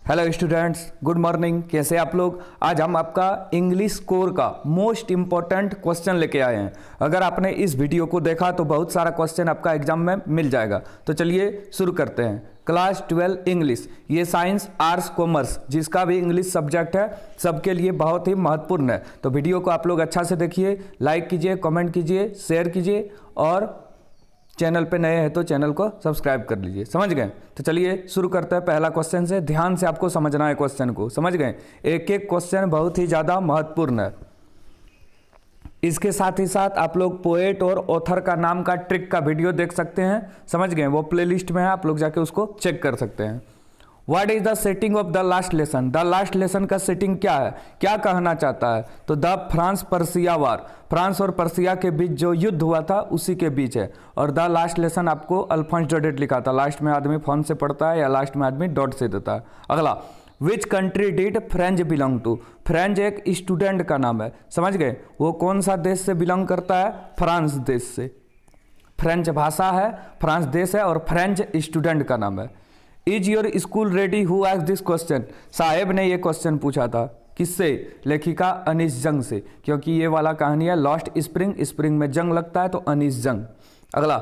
Hello students, good morning. कैसे आप लोग? आज हम आपका इंग्लिश स्कोर का मोस्ट इंपॉर्टेंट क्वेश्चन लेके आए हैं। अगर आपने इस वीडियो को देखा तो बहुत सारा क्वेश्चन आपका एग्जाम में मिल जाएगा। तो चलिए शुरू करते हैं। क्लास 12 इंग्लिश, ये साइंस, आर्ट्स, कॉमर्स जिसका भी इंग्लिश सब्जेक्ट है सबके लिए बहुत ही महत्वपूर्ण है। तो वीडियो को आप लोग अच्छा से देखिए, लाइक कीजिए, कमेंट कीजिए, शेयर कीजिए और चैनल पे नए हैं तो चैनल को सब्सक्राइब कर लीजिए। समझ गए? तो चलिए शुरू करते हैं पहला क्वेश्चन से। ध्यान से आपको समझना है क्वेश्चन को, समझ गए? एक एक क्वेश्चन बहुत ही ज़्यादा महत्वपूर्ण है। इसके साथ ही साथ आप लोग पोएट और ऑथर का नाम का ट्रिक का वीडियो देख सकते हैं। समझ गए? वो प्लेलिस्ट में है, आप लोग जाके उसको चेक कर सकते हैं। What is the setting of the last lesson? The last lesson का सेटिंग क्या है, क्या कहना चाहता है? तो the France Persia war, France और पर्सिया के बीच जो युद्ध हुआ था उसी के बीच है। और द लास्ट लेसन आपको अल्फोंस डॉडेट लिखा था। लास्ट में आदमी फोन से पढ़ता है या लास्ट में आदमी डॉट से देता है। अगला, which country did French belong to? French एक स्टूडेंट का नाम है। समझ गए? वो कौन सा देश से बिलोंग करता है? फ्रांस देश से। फ्रेंच भाषा है, फ्रांस देश है और फ्रेंच स्टूडेंट का नाम है। Is your school ready? Who asked this question? Saheb ने ये क्वेश्चन पूछा था। किससे? लेखिका अनीस जंग से, क्योंकि ये वाला कहानी है लॉस्ट स्प्रिंग, स्प्रिंग में जंग लगता है तो अनीस जंग। अगला,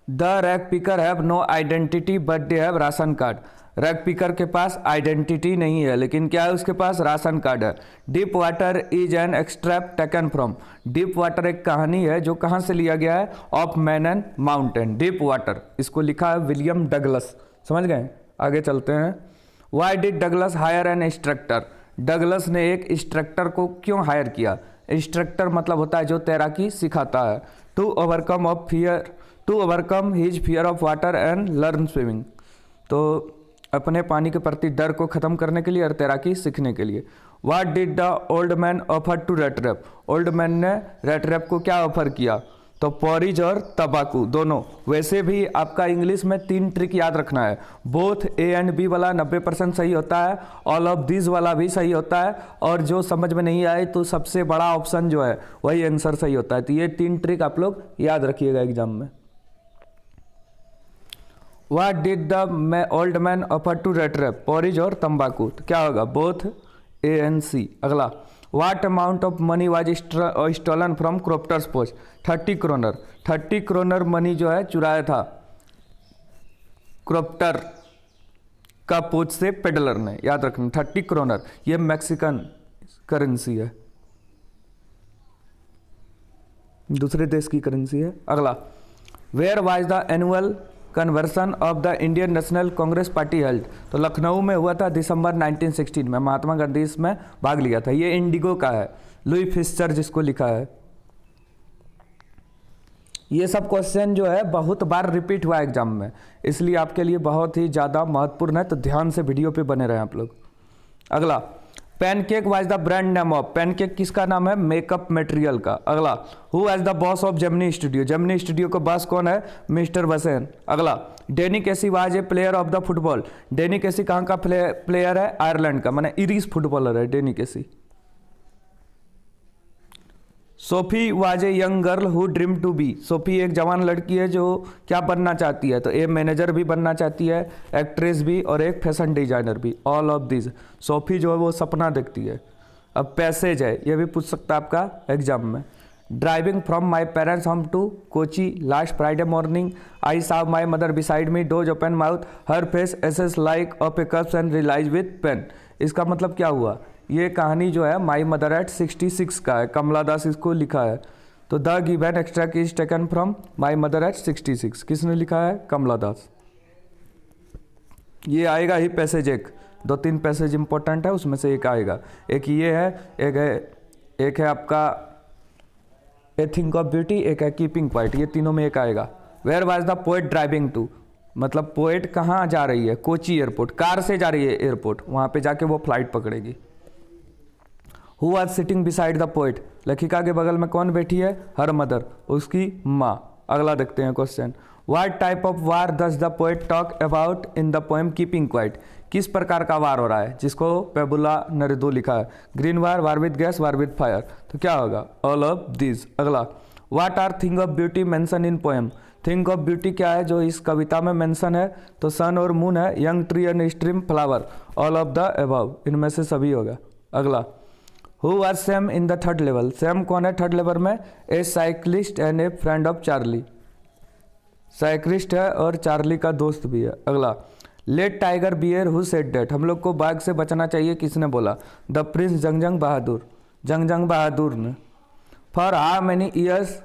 the rag picker have no identity but they have ration card. Rag picker के पास आइडेंटिटी नहीं है लेकिन क्या है उसके पास? राशन कार्ड है। Deep water is an extract taken from? Deep water एक कहानी है जो कहाँ से लिया गया है? Of man and mountain. Deep water, इसको लिखा है विलियम डगलस। समझ गए? आगे चलते हैं। Why did Douglas hire an instructor? Douglas ने एक इंस्ट्रक्टर को क्यों हायर किया? इंस्ट्रक्टर मतलब होता है जो तैराकी सिखाता है। To overcome of fear, to overcome his fear of water and learn swimming, तो अपने पानी के प्रति डर को खत्म करने के लिए और तैराकी सीखने के लिए। What did the old man offer to rattrap? Old man ने रेटरैप को क्या ऑफर किया? तो पॉरिज और तंबाकू दोनों। वैसे भी आपका इंग्लिश में 3 ट्रिक याद रखना है। बोथ ए एंड बी वाला 90% सही होता है, ऑल ऑफ दिस वाला भी सही होता है, और जो समझ में नहीं आए तो सबसे बड़ा ऑप्शन जो है वही आंसर सही होता है। तो ये 3 ट्रिक आप लोग याद रखिएगा एग्जाम में। What did the old man offer to rattrap? Porridge और तंबाकू, तो क्या होगा? Both A and C. अगला, What amount of money was stolen from क्रॉप्टर्स पोच? 30 क्रोनर। 30 क्रोनर मनी जो है चुराया था क्रॉप्टर का पोच से पेडलर ने। याद रखना 30 क्रोनर, ये मैक्सिकन करेंसी है, दूसरे देश की करेंसी है। अगला, where was the annual conversion of the Indian National Congress party held? तो लखनऊ में हुआ था दिसंबर 1916 में। महात्मा गांधी इसमें भाग लिया था। ये इंडिगो का है, लुई फिस्चर जिसको लिखा है। ये सब क्वेश्चन जो है बहुत बार रिपीट हुआ एग्जाम में, इसलिए आपके लिए बहुत ही ज़्यादा महत्वपूर्ण है। तो ध्यान से वीडियो पे बने रहें आप लोग। अगला, pancake was the brand name of? Pancake किसका नाम है? मेकअप मटेरियल का। अगला, who as the boss of Gemini Studio? Gemini Studio का बॉस कौन है? मिस्टर वसेन। अगला, Danny Casey was a player of the football? Danny Casey कहाँ का प्लेयर है? आयरलैंड का, माने इरिश फुटबॉलर है Danny Casey. Sophie was a young girl who dream to be? Sophie एक जवान लड़की है जो क्या बनना चाहती है? तो ए मैनेजर भी बनना चाहती है, एक्ट्रेस भी और एक फैशन डिजाइनर भी। ऑल ऑफ दिस, सोफी जो है वो सपना देखती है। अब पैसेज है, ये भी पूछ सकता है आपका एग्जाम में। Driving from my parents home to Kochi last Friday morning, I saw my mother beside me, doze open mouth, her face ashen like of a corpse and realise with pain. इसका मतलब क्या हुआ? ये कहानी जो है माई मदर एट 66 का है, कमला दास इसको लिखा है। तो the given extract is taken from my mother eight 66, किसने लिखा है? कमला दास। ये आएगा ही पैसेज एक, 2-3 पैसेज इंपॉर्टेंट है उसमें से एक आएगा। एक ये है, एक है आपका ए थिंक ऑफ ब्यूटी, एक है कीपिंग क्वाइट। ये तीनों में एक आएगा। Where was the poet driving to? मतलब पोएट कहाँ जा रही है? कोची एयरपोर्ट, कार से जा रही है एयरपोर्ट, वहाँ पे जाके वो फ्लाइट पकड़ेगी। Who was sitting beside the poet? लेखिका के बगल में कौन बैठी है? हर मदर, उसकी माँ। अगला देखते हैं question. What type of war does the poet talk about in the poem keeping quiet? किस प्रकार का वार हो रहा है जिसको पेबुला नरेदो लिखा है? Green war, war with gas, war with fire. तो क्या होगा? All of this. अगला, what are thing of beauty mention in poem? Think of beauty क्या है जो इस कविता में मेंशन है? तो सन और मून है, young tree and stream flower, all of the above, इनमें से सभी होगा। अगला, who was Sam in the third level? Sam कौन है थर्ड लेवल में? A cyclist and a friend of Charlie, cyclist है और चार्ली का दोस्त भी है। अगला, let tiger bear who said that? हम लोग को बाघ से बचना चाहिए, किसने बोला? द प्रिंस जंगजंग बहादुर, जंगजंग बहादुर ने। For how many years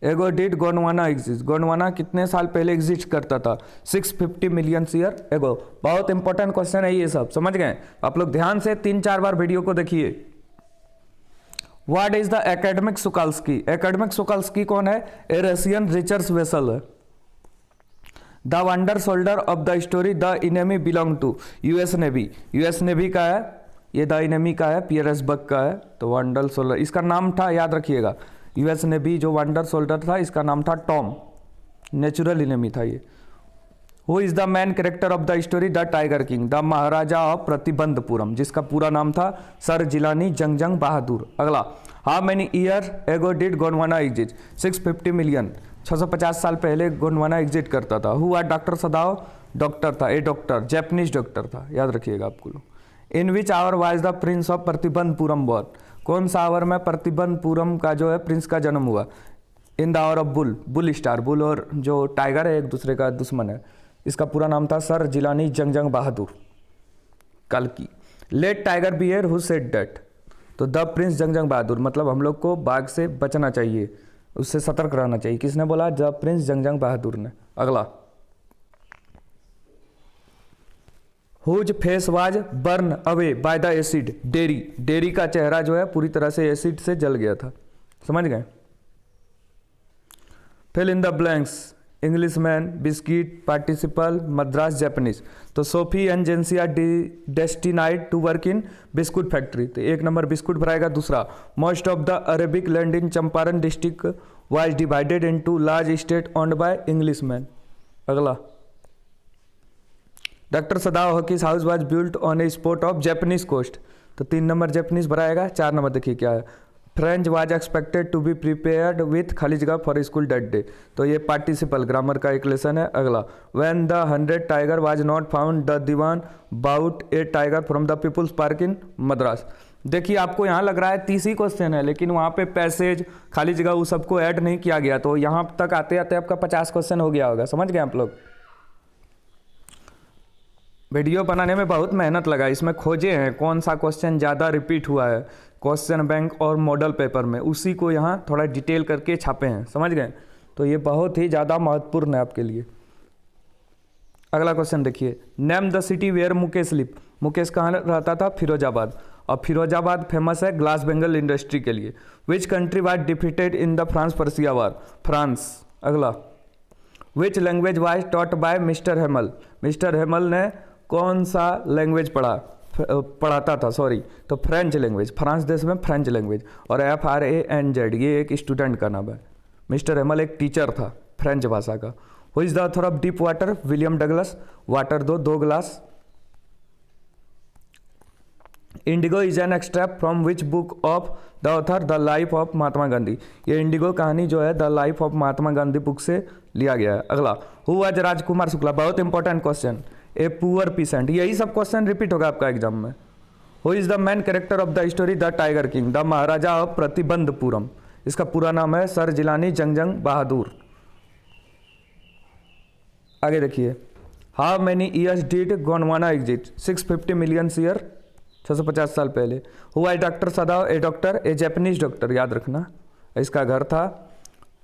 ago did Gondwana exist? Gondwana कितने साल पहले एग्जिस्ट करता था? 650 मिलियन ईयर एगो। बहुत इंपॉर्टेंट क्वेश्चन है ये सब, समझ गए आप लोग? ध्यान से 3-4 बार वीडियो को देखिए। What is the academic Shokalskiy? Academic Shokalskiy कौन है? ए रशियन रिसर्च वेसल है। The wonder shoulder of the story the enemy belong to? US Navy, US Navy का है ये, द इनेमी का है, पियर्सबर्ग का है। तो वंडर शोल्डर इसका नाम था, याद रखिएगा, यूएस नेवी जो वंडर शोल्डर था इसका नाम था टॉम, नेचुरल इनेमी था ये। Who is the main character of the story the tiger king? The Maharaja of Pratibandhapuram, जिसका पूरा नाम था सर जिलानी जंगजंग बहादुर। अगला, how many year ago did Gondwana exist? 650 million, 650 साल पहले गोंडवाना एग्जिट करता था। Who are doctor Sadao? Doctor था, ए डॉक्टर, जैपनीज डॉक्टर था, याद रखिएगा आपको लोग। In which hour was the prince of Pratibandhapuram born? कौन सा आवर में प्रतिबंधपुरम का जो है प्रिंस का जन्म हुआ? इन the hour of bull, bull star, bull और जो टाइगर है एक दूसरे का दुश्मन है। इसका पूरा नाम था सर जिलानी जंगजंग बहादुर, कल्कि। Let tiger bear who said that? तो द प्रिंस जंगजंग बहादुर, मतलब हम लोग को बाघ से बचना चाहिए, उससे सतर्क रहना चाहिए, किसने बोला? द प्रिंस जंगजंग बहादुर ने। अगला, whose face was burn away by the acid? Derry, Derry का चेहरा जो है पूरी तरह से एसिड से जल गया था, समझ गए? Fill in the blanks, English man, biscuit, participle, Madras, Japanese. तो Sophie and Jansie are destined to work in biscuit factory, तो 1 नंबर बिस्कुट भराएगा। दूसरा, most of the Arabic land in Champaran district was divided into large state owned by English man. अगला, doctor Sadao Hoki's house was built on a spot of Japanese coast, तो 3 number Japanese भराएगा। 4 number देखिए क्या है, French was expected to be prepared with खाली जगह for school that day, तो ये participle grammar का एक लेसन है। अगला, when the 100 tiger was not found the dewan bought a tiger from the people's park in Madras. देखिए आपको यहाँ लग रहा है 30 ही क्वेश्चन है, लेकिन वहाँ पे पैसेज, खाली जगह वो सबको ऐड नहीं किया गया, तो यहाँ तक आते आते आपका 50 क्वेश्चन हो गया होगा, समझ गए आप लोग? वीडियो बनाने में बहुत मेहनत लगा, इसमें खोजे हैं कौन सा क्वेश्चन ज़्यादा रिपीट हुआ है क्वेश्चन बैंक और मॉडल पेपर में, उसी को यहाँ थोड़ा डिटेल करके छापे हैं, समझ गए? तो ये बहुत ही ज़्यादा महत्वपूर्ण है आपके लिए। अगला क्वेश्चन देखिए, name the city where Mukesh live? Mukesh कहाँ रहता था? फिरोजाबाद, और फिरोजाबाद फेमस है ग्लास बेंगल इंडस्ट्री के लिए। Which country was defeated in the France Persia war? France. अगला, which language was taught by mister Hamel? Mister Hamel ने कौन सा लैंग्वेज पढ़ाता था, सॉरी, तो फ्रेंच लैंग्वेज, फ्रांस देश में फ्रेंच लैंग्वेज। और FRANZ ये एक स्टूडेंट का नाम है, मिस्टर हेमल एक टीचर था फ्रेंच भाषा का। Who is the author of Deep Water? William Douglas. Water दो glass. Indigo is an extract from which book of the author? The life of Mahatma Gandhi. ये इंडिगो कहानी जो है the life of Mahatma Gandhi book से लिया गया है। अगला, हु वाज राजकुमार शुक्ला? बहुत important question, a poor pheasant. यही सब क्वेश्चन रिपीट होगा आपका एग्जाम में। Who is the main character of the story the tiger king? The Maharaja of Pratibandapuram, इसका पूरा नाम है सर जिलानी जंगजंग बहादुर। आगे देखिए, how many years did Gondwana exist? 650 million year, 650 साल पहले। Who was doctor Sadao? A doctor, a Japanese doctor, याद रखना, इसका घर था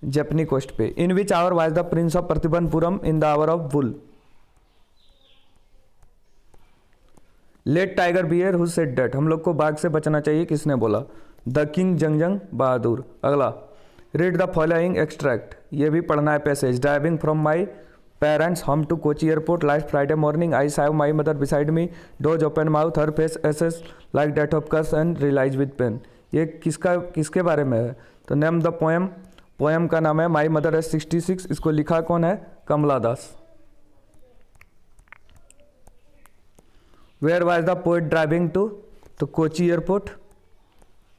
जैपनी कोस्ट पे। In which hour was the prince of Pratibandhapuram? In the hour of bull. Let tiger bear who said that? हम लोग को बाघ से बचना चाहिए, किसने बोला? The king Jung Jung Bahadur. अगला, रीड द फॉलोइंग एक्सट्रैक्ट, ये भी पढ़ना है passage. Driving from my parents home to Kochi airport last Friday morning, I saw my mother beside me, doze open mouth, her face ashen like that of corpse and realise with pain. ये किसके बारे में है? तो name the poem, poem का नाम है my mother as 66। इसको लिखा कौन है? Kamala Das. Where was the poet driving to? तो Kochi airport,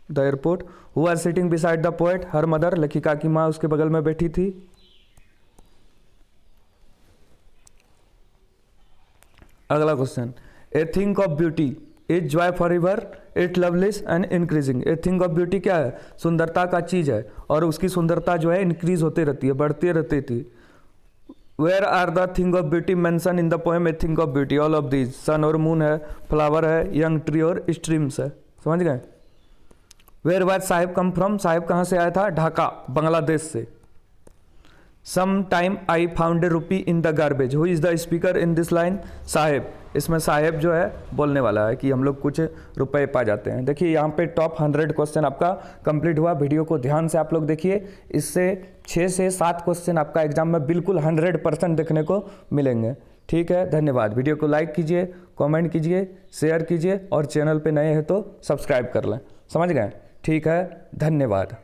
the airport. Who was sitting beside the poet? Her mother, लेखिका की माँ उसके बगल में बैठी थी। अगला question, a thing of beauty is joy for ever, it loveliness and increasing. A thing of beauty क्या है? सुंदरता का चीज़ है और उसकी सुंदरता जो है इंक्रीज होती रहती है, बढ़ती रहती थी। Where are the thing of beauty mention in the poem a thing of beauty? All of these, sun और मून है, फ्लावर है, यंग ट्री और स्ट्रीम्स है। समझ गए? Where was Saheb come from? Saheb कहाँ से आया था? ढाका, बांग्लादेश से। Some time I found a rupee in the garbage, who is the speaker in this line? Saheb. इसमें साहेब जो है बोलने वाला है कि हम लोग कुछ रुपए पा जाते हैं। देखिए यहाँ पे टॉप 100 क्वेश्चन आपका कंप्लीट हुआ। वीडियो को ध्यान से आप लोग देखिए, इससे 6 से 7 क्वेश्चन आपका एग्जाम में बिल्कुल 100% देखने को मिलेंगे। ठीक है, धन्यवाद। वीडियो को लाइक कीजिए, कमेंट कीजिए, शेयर कीजिए और चैनल पे नए हैं तो सब्सक्राइब कर लें। समझ गए? ठीक है, धन्यवाद।